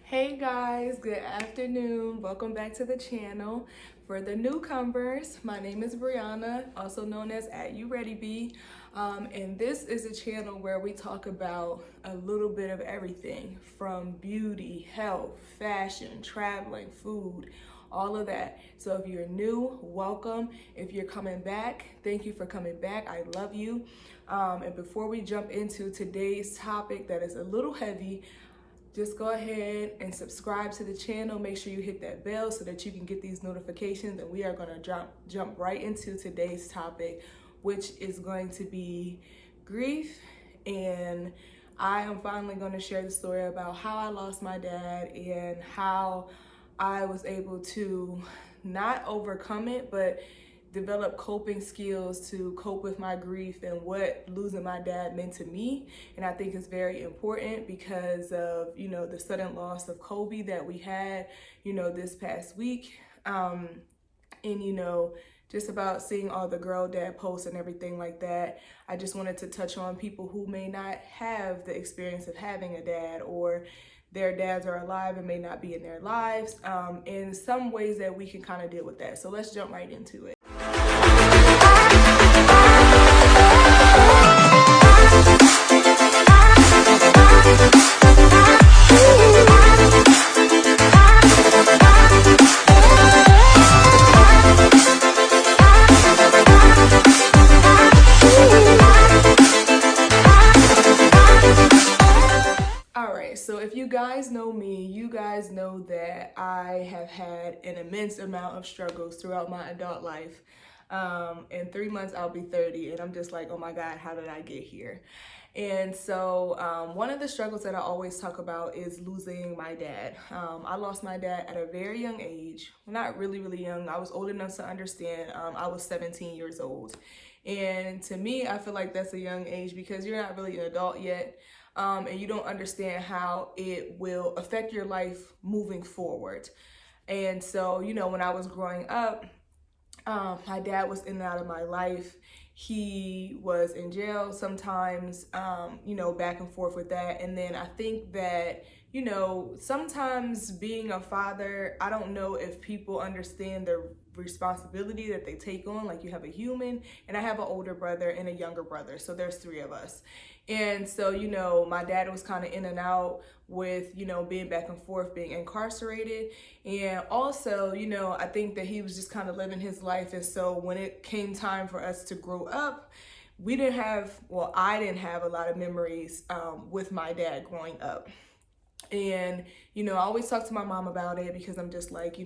Hey guys, good afternoon. Welcome back to the channel. For the newcomers, my name is Brianna, also known as @YouReadyBee. And this is a channel where we talk about a little bit of everything from beauty, health, fashion, traveling, food, all of that. So if you're new, welcome. If you're coming back, thank you for coming back. I love you. And before we jump into today's topic that is a little heavy, just go ahead and subscribe to the channel. Make sure you hit that bell so that you can get these notifications, and we are going to jump right into today's topic, which is going to be grief. And I am finally going to share the story about how I lost my dad and how I was able to not overcome it, but develop coping skills to cope with my grief and what losing my dad meant to me. And I think it's very important because of, the sudden loss of Kobe that we had, this past week. And, just about seeing all the girl dad posts and everything like that. I just wanted to touch on people who may not have the experience of having a dad, or their dads are alive and may not be in their lives, in some ways that we can kind of deal with that. So let's jump right into it. So if you guys know me, you guys know that I have had an immense amount of struggles throughout my adult life. In 3 months, I'll be 30, and I'm just like, oh my God, how did I get here? And so one of the struggles that I always talk about is losing my dad. I lost my dad at a very young age, not really, really young. I was old enough to understand. I was 17 years old. And to me, I feel like that's a young age because you're not really an adult yet. And you don't understand how it will affect your life moving forward. And so, when I was growing up, my dad was in and out of my life. He was in jail sometimes, back and forth with that. And then I think that, sometimes being a father, I don't know if people understand the responsibility that they take on. Like, you have a human, and I have an older brother and a younger brother. So there's 3 of us. And so, my dad was kind of in and out with, being back and forth, being incarcerated. And also, I think that he was just kind of living his life. And so when it came time for us to grow up, I didn't have a lot of memories with my dad growing up. And, I always talk to my mom about it because I'm just like,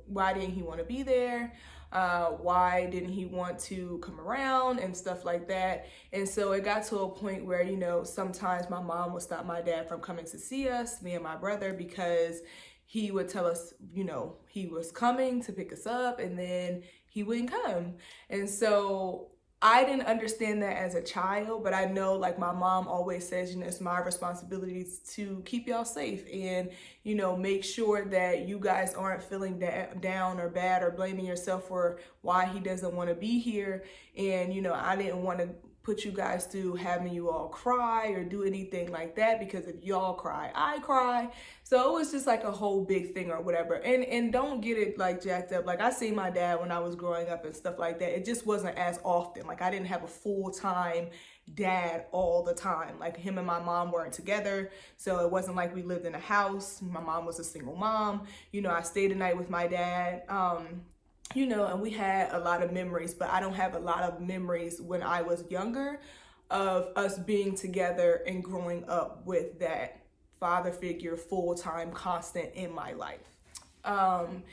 why didn't he want to be there? Why didn't he want to come around and stuff like that? And so it got to a point where, sometimes my mom would stop my dad from coming to see us, me and my brother, because he would tell us, he was coming to pick us up, and then he wouldn't come. And so I didn't understand that as a child, but I know, like my mom always says, it's my responsibility to keep y'all safe and, make sure that you guys aren't feeling down or bad or blaming yourself for why he doesn't want to be here. And, I didn't want to put you guys through having you all cry or do anything like that, because if y'all cry, I cry. So it was just like a whole big thing or whatever. And don't get it like jacked up. Like, I seen my dad when I was growing up and stuff like that. It just wasn't as often. Like, I didn't have a full-time dad all the time. Like, him and my mom weren't together, so it wasn't like we lived in a house. My mom was a single mom. I stayed a night with my dad. And we had a lot of memories, but I don't have a lot of memories when I was younger of us being together and growing up with that father figure, full-time, constant in my life. And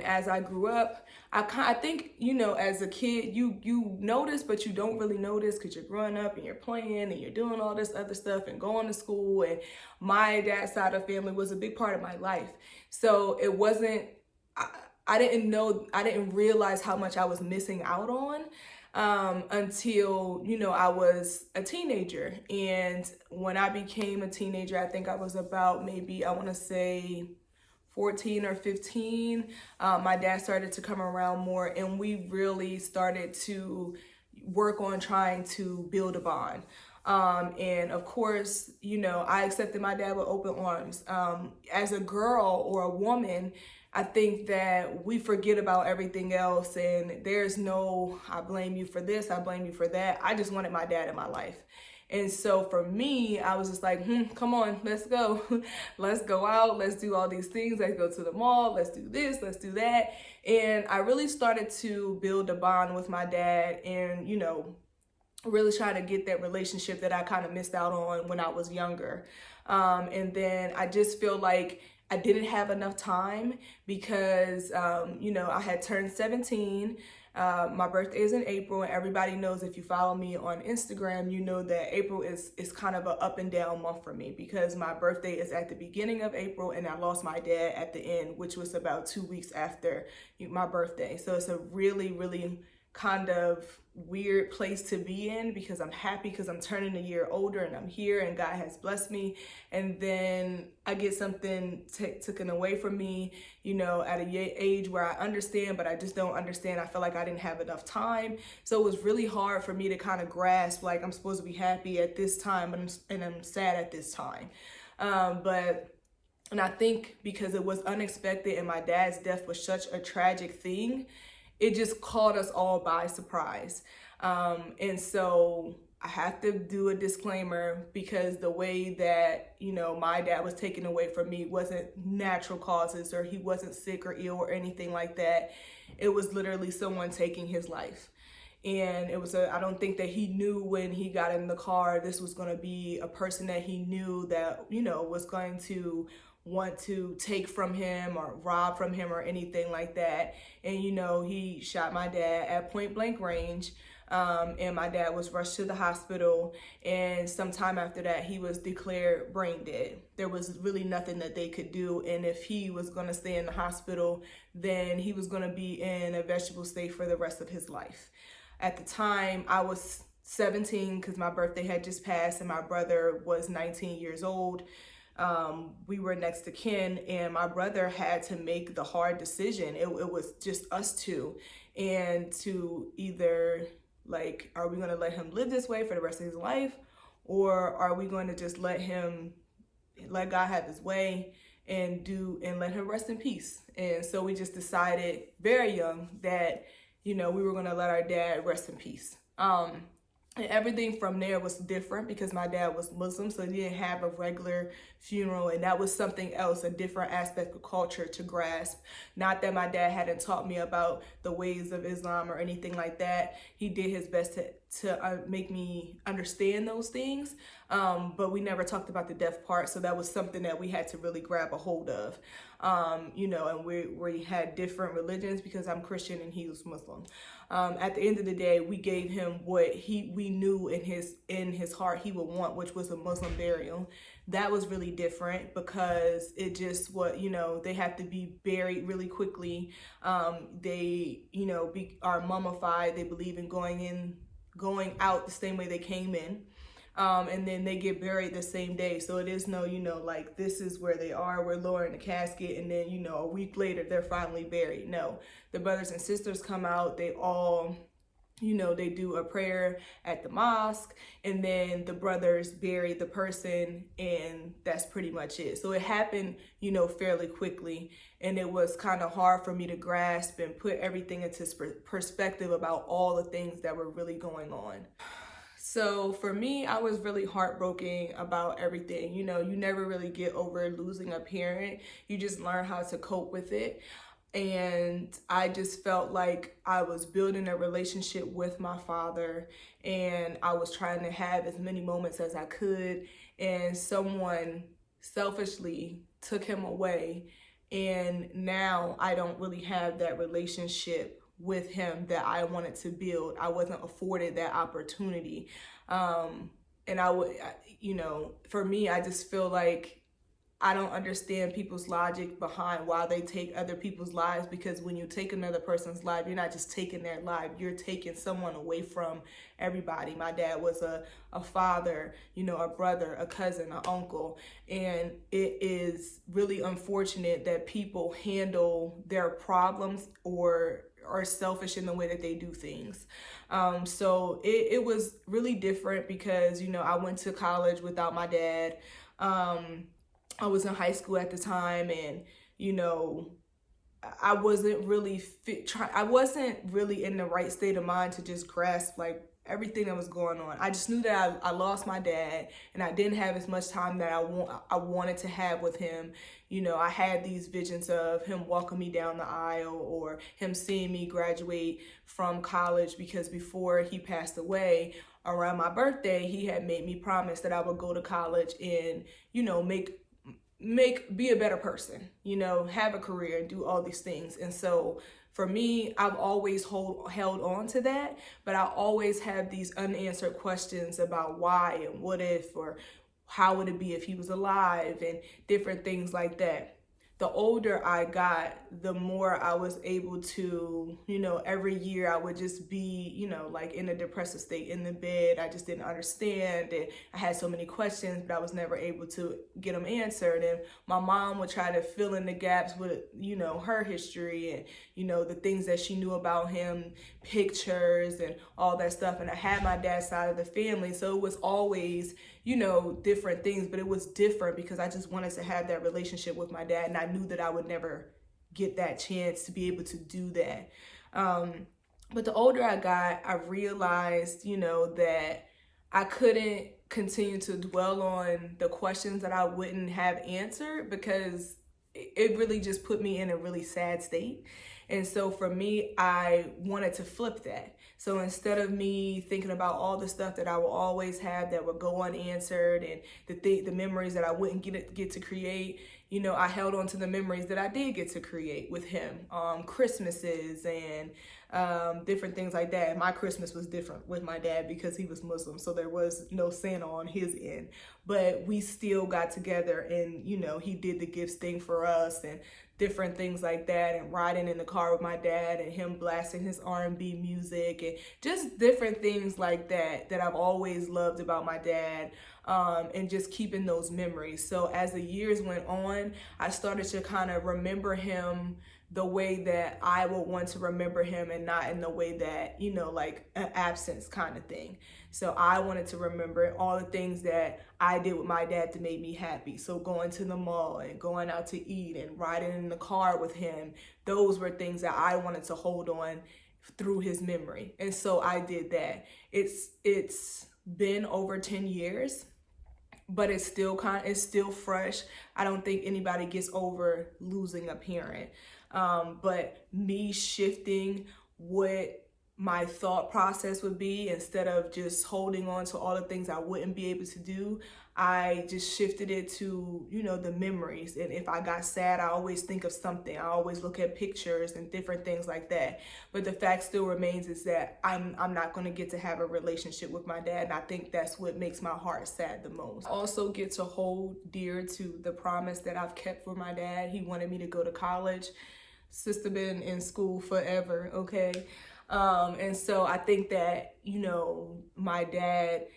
as I grew up, I think, as a kid, you notice, but you don't really notice because you're growing up and you're playing and you're doing all this other stuff and going to school. And my dad's side of the family was a big part of my life. So it wasn't, I didn't realize how much I was missing out on until, I was a teenager. And when I became a teenager, I think I was about maybe, I want to say 14 or 15. My dad started to come around more, and we really started to work on trying to build a bond. And of course, I accepted my dad with open arms. As a girl or a woman, I think that we forget about everything else, and there's no, I blame you for this, I blame you for that. I just wanted my dad in my life. And so for me, I was just like, come on, let's go. Let's go out. Let's do all these things. Let's go to the mall. Let's do this. Let's do that. And I really started to build a bond with my dad and, really try to get that relationship that I kind of missed out on when I was younger. And then I just feel like I didn't have enough time because, I had turned 17. My birthday is in April, and everybody knows, if you follow me on Instagram, you know that April is kind of an up and down month for me because my birthday is at the beginning of April and I lost my dad at the end, which was about 2 weeks after my birthday. So it's a really, really kind of weird place to be in because I'm happy because I'm turning a year older and I'm here and God has blessed me, and then I get something taken away from me, at a age where I understand, but I just don't understand. I feel like I didn't have enough time, so it was really hard for me to kind of grasp, like, I'm supposed to be happy at this time and I'm sad at this time. And I think because it was unexpected and my dad's death was such a tragic thing, it just caught us all by surprise. And so I have to do a disclaimer because the way that, my dad was taken away from me wasn't natural causes, or he wasn't sick or ill or anything like that. It was literally someone taking his life. And I don't think that he knew when he got in the car, this was going to be a person that he knew that, was going to want to take from him or rob from him or anything like that. And, he shot my dad at point blank range. And my dad was rushed to the hospital, and sometime after that he was declared brain dead. There was really nothing that they could do, and if he was going to stay in the hospital, then he was going to be in a vegetable state for the rest of his life. At the time, I was 17 because my birthday had just passed, and my brother was 19 years old. We were next to kin, and my brother had to make the hard decision. It was just us two, and to either, like, are we going to let him live this way for the rest of his life, or are we going to just let God have his way and let him rest in peace? And so we just decided very young that, we were going to let our dad rest in peace. And everything from there was different because my dad was Muslim, so he didn't have a regular funeral, and that was something else, a different aspect of culture to grasp. Not that my dad hadn't taught me about the ways of Islam or anything like that. He did his best to make me understand those things, but we never talked about the death part, so that was something that we had to really grab a hold of. And we had different religions because I'm Christian and he was Muslim. At the end of the day, we gave him what we knew in his heart he would want, which was a Muslim burial. That was really different because it just they have to be buried really quickly. They are mummified. They believe in going out the same way they came in. And then they get buried the same day. So it is no, like, this is where they are, we're lowering the casket, and then, a week later, they're finally buried. No, the brothers and sisters come out, they all, they do a prayer at the mosque, and then the brothers bury the person, and that's pretty much it. So it happened, fairly quickly, and it was kind of hard for me to grasp and put everything into perspective about all the things that were really going on. So for me, I was really heartbroken about everything. You never really get over losing a parent. You just learn how to cope with it. And I just felt like I was building a relationship with my father, and I was trying to have as many moments as I could, and someone selfishly took him away. And now I don't really have that relationship with him that I wanted to build. I wasn't afforded that opportunity. And for me, I just feel like I don't understand people's logic behind why they take other people's lives, because when you take another person's life, you're not just taking their life, you're taking someone away from everybody. My dad was a father, a brother, a cousin, an uncle, and it is really unfortunate that people handle their problems or are selfish in the way that they do things. So it was really different because, you know, I went to college without my dad. I was in high school at the time, and, you know, I wasn't really I wasn't really in the right state of mind to just grasp like everything that was going on. I just knew that I lost my dad, and I didn't have as much time that I wanted to have with him. You know, I had these visions of him walking me down the aisle, or him seeing me graduate from college, because before he passed away, around my birthday, he had made me promise that I would go to college and, you know, be a better person, you know, have a career and do all these things. And so for me, I've always held on to that, but I always have these unanswered questions about why and what if, or how would it be if he was alive, and different things like that. The older I got, the more I was able to, you know, every year I would just be, you know, like in a depressive state in the bed. I just didn't understand, and I had so many questions, but I was never able to get them answered. And my mom would try to fill in the gaps with, you know, her history and, you know, the things that she knew about him, pictures and all that stuff. And I had my dad's side of the family, so it was always, you know, different things, but it was different because I just wanted to have that relationship with my dad, and I knew that I would never get that chance to be able to do that. But the older I got, I realized, you know, that I couldn't continue to dwell on the questions that I wouldn't have answered, because it really just put me in a really sad state. And so for me, I wanted to flip that. So instead of me thinking about all the stuff that I will always have that would go unanswered, and the memories that I wouldn't get to create, you know, I held on to the memories that I did get to create with him. Christmases and different things like that. And my Christmas was different with my dad because he was Muslim, so there was no Santa on his end. But we still got together, and, you know, he did the gifts thing for us and different things like that, and riding in the car with my dad and him blasting his R&B music and just different things like that I've always loved about my dad, and just keeping those memories. So as the years went on, I started to kind of remember him the way that I would want to remember him, and not in the way that, you know, like an absence kind of thing. So I wanted to remember all the things that I did with my dad that made me happy. So going to the mall and going out to eat and riding in the car with him, those were things that I wanted to hold on through his memory. And so I did that. It's been over 10 years, but it's still fresh. I don't think anybody gets over losing a parent. But me shifting what my thought process would be, instead of just holding on to all the things I wouldn't be able to do, I just shifted it to, you know, the memories. And if I got sad, I always think of something. I always look at pictures and different things like that. But the fact still remains is that I'm not going to get to have a relationship with my dad. And I think that's what makes my heart sad the most. I also get to hold dear to the promise that I've kept for my dad. He wanted me to go to college. Sister been in school forever, okay? And so I think that, you know, my dad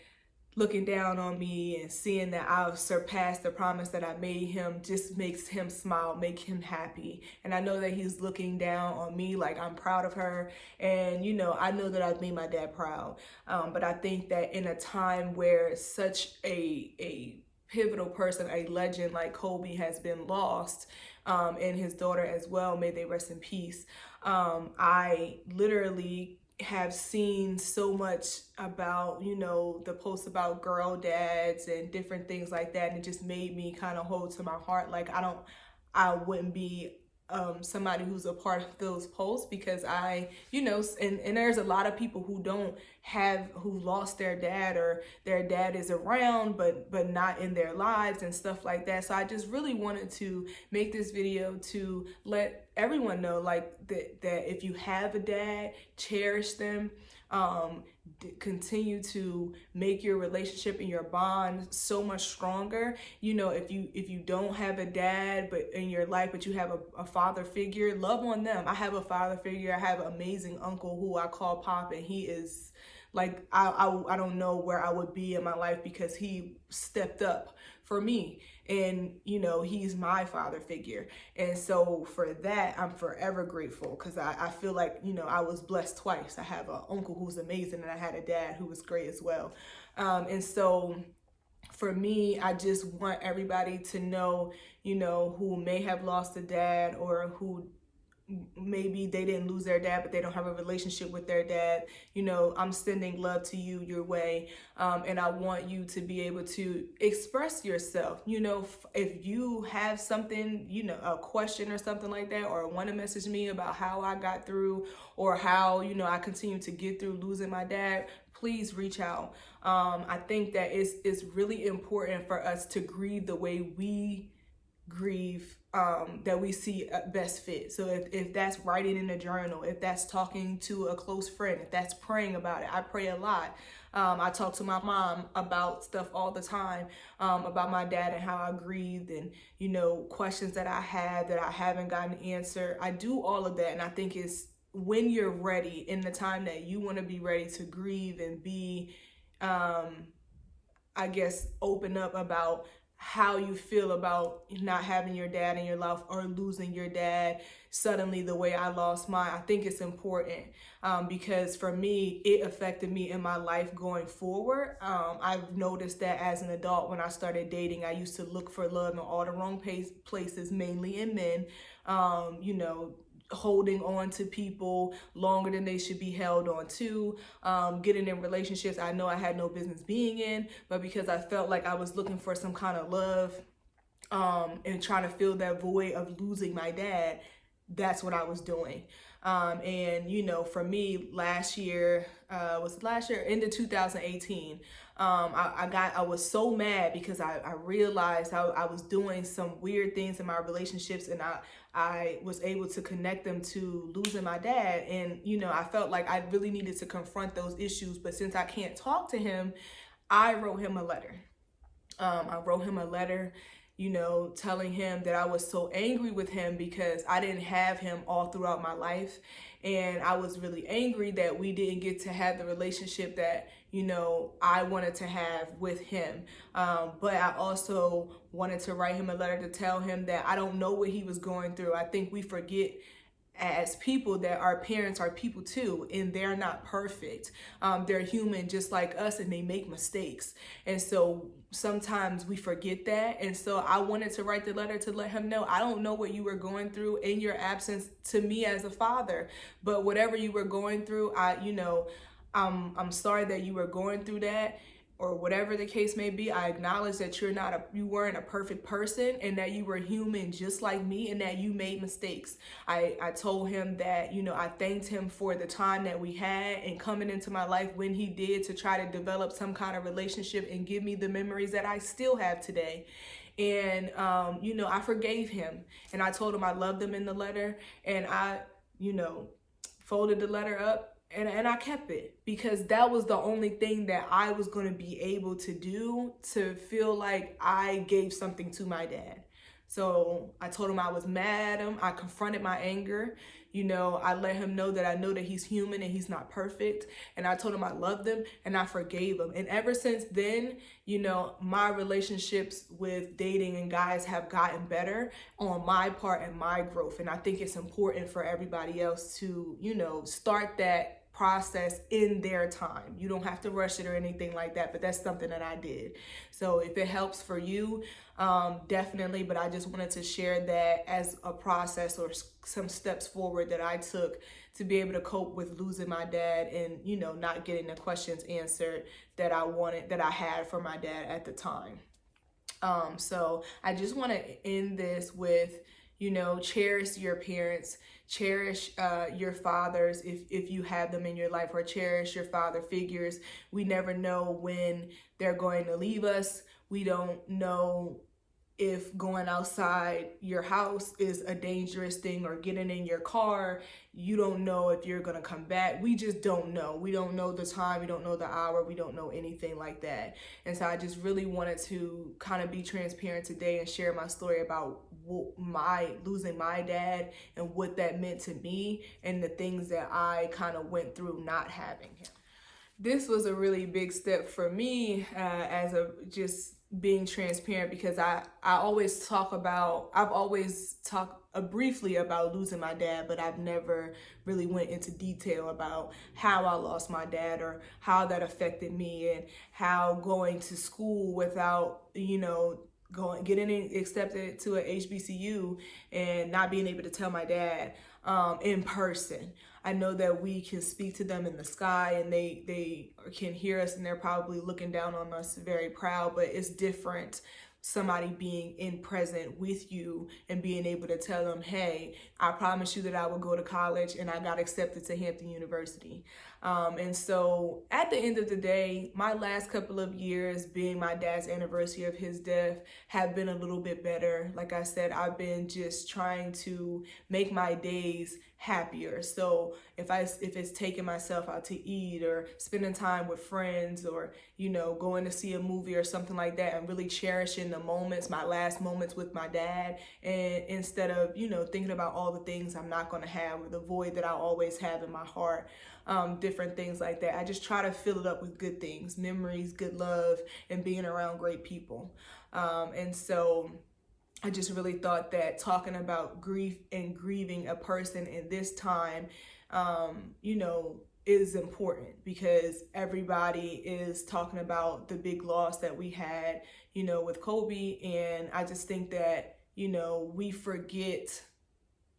looking down on me and seeing that I've surpassed the promise that I made him just makes him smile, make him happy. And I know that he's looking down on me like I'm proud of her. And, you know, I know that I've made my dad proud. But I think that in a time where such a pivotal person, a legend like Kobe has been lost, and his daughter as well, may they rest in peace. I literally have seen so much about, you know, the posts about girl dads and different things like that, and it just made me kind of hold to my heart. Like I wouldn't be somebody who's a part of those posts, because I, you know, and there's a lot of people who who lost their dad, or their dad is around but not in their lives and stuff like that. So I just really wanted to make this video to let everyone know, like, that if you have a dad, cherish them. Continue to make your relationship and your bond so much stronger. You know, if you don't have a dad but in your life, but you have a father figure, love on them. I have a father figure. I have an amazing uncle who I call Pop, and he is like, I don't know where I would be in my life, because he stepped up for me. And, you know, he's my father figure. And so for that, I'm forever grateful, because I feel like, you know, I was blessed twice. I have an uncle who's amazing, and I had a dad who was great as well. And so for me, I just want everybody to know, you know, who may have lost a dad, or who maybe they didn't lose their dad, but they don't have a relationship with their dad. You know, I'm sending love to you your way. And I want you to be able to express yourself. You know, if you have something, you know, a question or something like that, or want to message me about how I got through, or how, you know, I continue to get through losing my dad, please reach out. I think that it's really important for us to grieve the way we grieve, that we see best fit. So if that's writing in a journal, if that's talking to a close friend, if that's praying about it. I pray a lot. I talk to my mom about stuff all the time, about my dad and how I grieved, and, you know, questions that I had that I haven't gotten answered. I do all of that, and I think it's when you're ready, in the time that you want to be ready to grieve and be, I guess, open up about how you feel about not having your dad in your life, or losing your dad suddenly the way I lost mine. I think it's important, because for me, it affected me in my life going forward. I've noticed that as an adult, when I started dating, I used to look for love in all the wrong places, mainly in men. You know, holding on to people longer than they should be held on to, getting in relationships I know I had no business being in, but because I felt like I was looking for some kind of love, and trying to fill that void of losing my dad, that's what I was doing. And, you know, for me, last year, into 2018, I was so mad because I realized how I was doing some weird things in my relationships, and I was able to connect them to losing my dad. And, you know, I felt like I really needed to confront those issues. But since I can't talk to him, I wrote him a letter. I wrote him a letter, you know, telling him that I was so angry with him because I didn't have him all throughout my life. And I was really angry that we didn't get to have the relationship that, you know, I wanted to have with him. But I also wanted to write him a letter to tell him that I don't know what he was going through. I think we forget as people that our parents are people too, and they're not perfect. They're human just like us, and they make mistakes. And so sometimes we forget that. And so I wanted to write the letter to let him know, I don't know what you were going through in your absence to me as a father, but whatever you were going through, I'm sorry that you were going through that, or whatever the case may be. I acknowledge that you weren't a perfect person, and that you were human just like me, and that you made mistakes. I told him that, you know, I thanked him for the time that we had and coming into my life when he did, to try to develop some kind of relationship and give me the memories that I still have today. And, you know, I forgave him, and I told him I loved him in the letter, and I, you know, folded the letter up, and I kept it, because that was the only thing that I was going to be able to do to feel like I gave something to my dad. So I told him I was mad at him. I confronted my anger. You know, I let him know that I know that he's human and he's not perfect. And I told him I loved him, and I forgave him. And ever since then, you know, my relationships with dating and guys have gotten better on my part and my growth. And I think it's important for everybody else to, you know, start that process in their time. You don't have to rush it or anything like that, but that's something that I did. So if it helps for you, definitely. But I just wanted to share that as a process, or some steps forward that I took to be able to cope with losing my dad, and, you know, not getting the questions answered that I had for my dad at the time. So I just want to end this with, you know, cherish your parents, cherish your fathers if you have them in your life, or cherish your father figures. We never know when they're going to leave us. We don't know if going outside your house is a dangerous thing, or getting in your car. You don't know if you're going to come back. We just don't know. We don't know the time. We don't know the hour. We don't know anything like that. And so I just really wanted to kind of be transparent today and share my story about losing my dad, and what that meant to me, and the things that I kind of went through not having him. This was a really big step for me, as a just being transparent, because I've always talked briefly about losing my dad, but I've never really went into detail about how I lost my dad or how that affected me, and how going to school without, getting accepted to a HBCU and not being able to tell my dad in person. I know that we can speak to them in the sky, and they can hear us, and they're probably looking down on us very proud, but it's different somebody being in present with you and being able to tell them, hey, I promised you that I would go to college and I got accepted to Hampton University. And so at the end of the day, my last couple of years, being my dad's anniversary of his death, have been a little bit better. Like I said, I've been just trying to make my days happier. So if it's taking myself out to eat, or spending time with friends, or going to see a movie or something like that, and really cherishing the moments, my last moments with my dad, and instead of thinking about all the things I'm not going to have, or the void that I always have in my heart, different things like that. I just try to fill it up with good things, memories, good love, and being around great people. And so I just really thought that talking about grief and grieving a person in this time, is important, because everybody is talking about the big loss that we had, with Kobe. And I just think that, we forget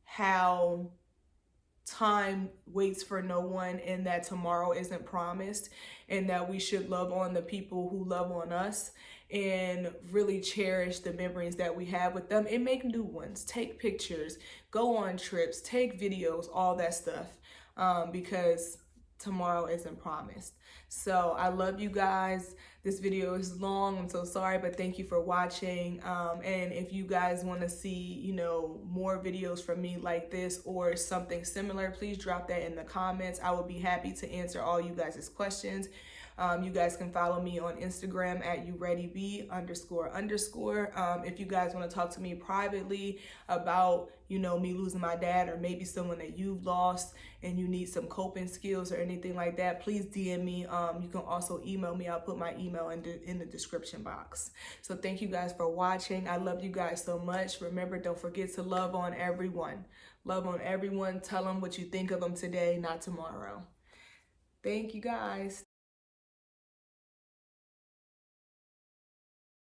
how time waits for no one, and that tomorrow isn't promised, and that we should love on the people who love on us, and really cherish the memories that we have with them, and make new ones. Take pictures, go on trips, take videos, all that stuff, because tomorrow isn't promised. So I love you guys. This video is long, I'm so sorry, but thank you for watching. And if you guys want to see, more videos from me like this or something similar, please drop that in the comments. I would be happy to answer all you guys' questions. You guys can follow me on Instagram at YouReadyB __. If you guys want to talk to me privately about, me losing my dad, or maybe someone that you've lost and you need some coping skills or anything like that, please DM me. You can also email me. I'll put my email in the description box. So thank you guys for watching. I love you guys so much. Remember, don't forget to love on everyone. Love on everyone. Tell them what you think of them today, not tomorrow. Thank you guys.